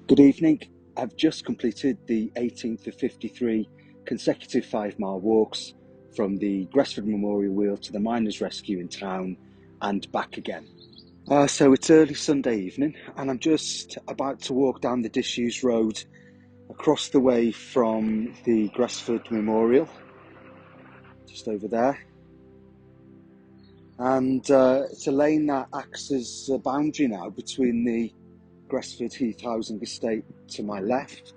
Good evening. I've just completed the 18th of 53 consecutive 5-mile walks from the Gresford Memorial Wheel to the Miners' Rescue in town and back again. So it's early Sunday evening and I'm just about to walk down the disused road across the way from the Gresford Memorial, just over there. And it's a lane that acts as a boundary now between the Gresford Heath Housing Estate to my left,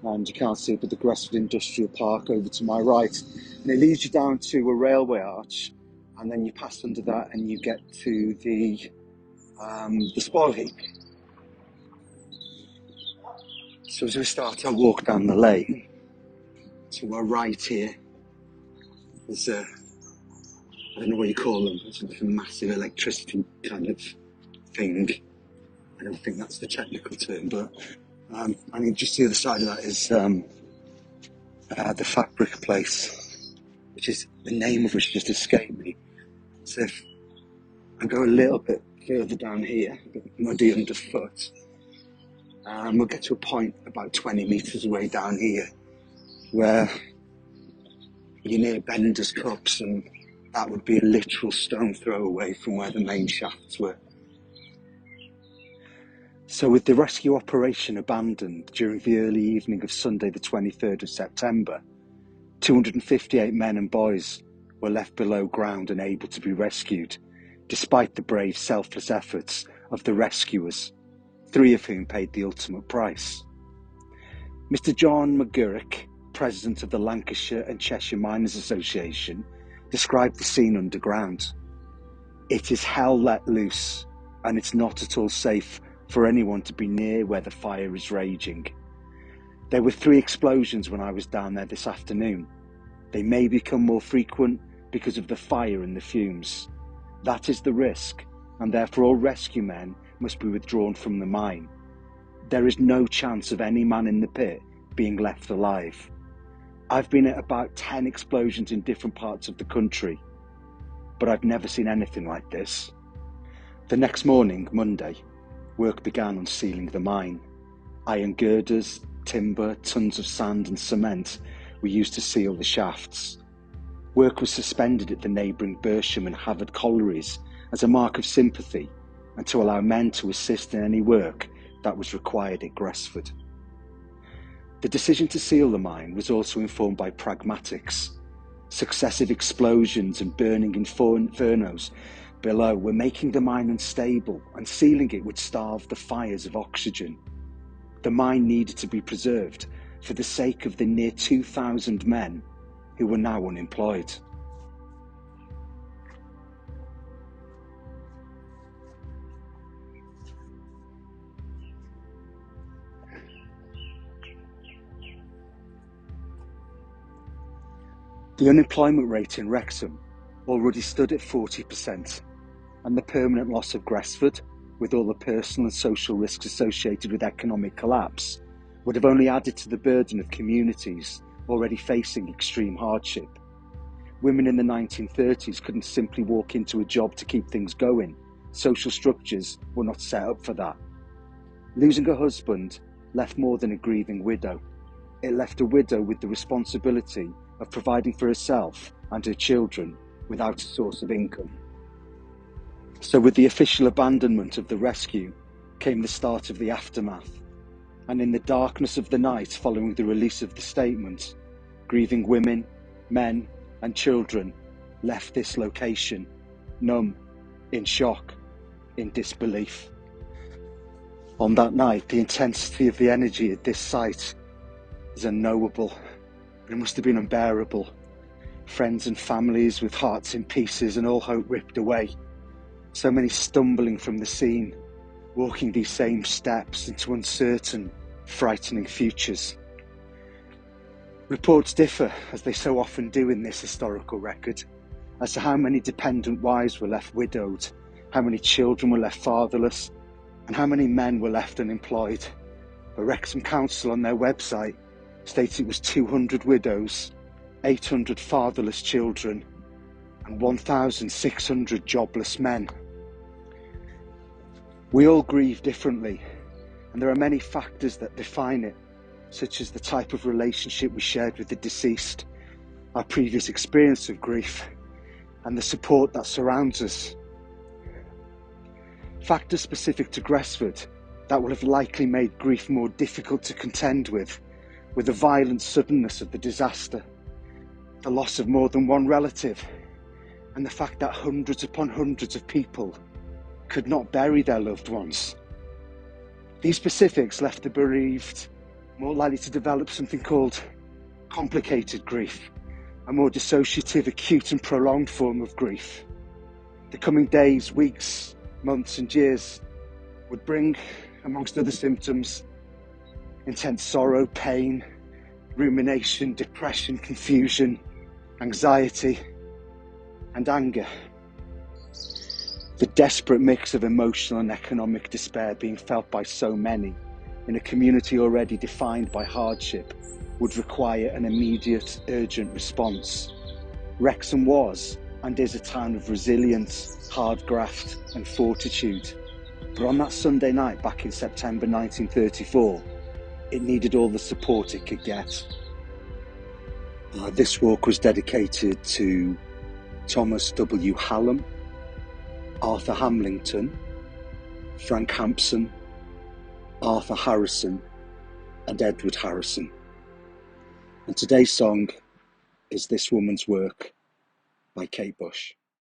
and you can't see it, but the Gresford Industrial Park over to my right, and it leads you down to a railway arch, and then you pass under that and you get to the spoil heap. So as we start our walk down the lane, to our right here, there's I don't know what you call them, it's like a massive electricity kind of thing. I don't think that's the technical term, but I mean, just the other side of that is the fabric place, which is the name of which just escaped me. So if I go a little bit further down here, a bit muddy underfoot, we'll get to a point about 20 metres away down here where you're near Bender's Cups, and that would be a literal stone throw away from where the main shafts were. So with the rescue operation abandoned during the early evening of Sunday the 23rd of September, 258 men and boys were left below ground and able to be rescued, despite the brave, selfless efforts of the rescuers, 3 of whom paid the ultimate price. Mr. John McGurk, president of the Lancashire and Cheshire Miners Association, described the scene underground. "It is hell let loose, and it's not at all safe for anyone to be near where the fire is raging. There were 3 explosions when I was down there this afternoon. They may become more frequent because of the fire and the fumes. That is the risk, and therefore all rescue men must be withdrawn from the mine. There is no chance of any man in the pit being left alive. I've been at about 10 explosions in different parts of the country, but I've never seen anything like this." The next morning, Monday, work began on sealing the mine. Iron girders, timber, tons of sand and cement were used to seal the shafts. Work was suspended at the neighbouring Bersham and Havard collieries as a mark of sympathy and to allow men to assist in any work that was required at Gresford. The decision to seal the mine was also informed by pragmatics. Successive explosions and burning infernos below were making the mine unstable, and sealing it would starve the fires of oxygen. The mine needed to be preserved for the sake of the near 2,000 men who were now unemployed. The unemployment rate in Wrexham already stood at 40%, and the permanent loss of Gresford, with all the personal and social risks associated with economic collapse, would have only added to the burden of communities already facing extreme hardship. Women in the 1930s couldn't simply walk into a job to keep things going. Social structures were not set up for that. Losing a husband left more than a grieving widow. It left a widow with the responsibility of providing for herself and her children without a source of income. So with the official abandonment of the rescue came the start of the aftermath, and in the darkness of the night following the release of the statement, grieving women, men and children left this location, numb, in shock, in disbelief. On that night, the intensity of the energy at this site is unknowable. It must have been unbearable. Friends and families with hearts in pieces and all hope ripped away. So many stumbling from the scene, walking these same steps into uncertain, frightening futures. Reports differ, as they so often do in this historical record, as to how many dependent wives were left widowed, how many children were left fatherless, and how many men were left unemployed. But Wrexham Council on their website states it was 200 widows, 800 fatherless children, and 1,600 jobless men. We all grieve differently, And there are many factors that define it, such as the type of relationship we shared with the deceased, our previous experience of grief, and the support that surrounds us. Factors specific to Gresford that will have likely made grief more difficult to contend with were the violent suddenness of the disaster, the loss of more than one relative, and the fact that hundreds upon hundreds of people could not bury their loved ones. These specifics left the bereaved more likely to develop something called complicated grief, a more dissociative, acute and prolonged form of grief. The coming days, weeks, months and years would bring, amongst other symptoms, intense sorrow, pain, rumination, depression, confusion, anxiety and anger. The desperate mix of emotional and economic despair being felt by so many in a community already defined by hardship would require an immediate, urgent response. Wrexham was and is a town of resilience, hard graft and fortitude. But on that Sunday night back in September 1934, it needed all the support it could get. This walk was dedicated to Thomas W. Hallam, Arthur Hamlington, Frank Hampson, Arthur Harrison and Edward Harrison. And today's song is This Woman's Work by Kate Bush.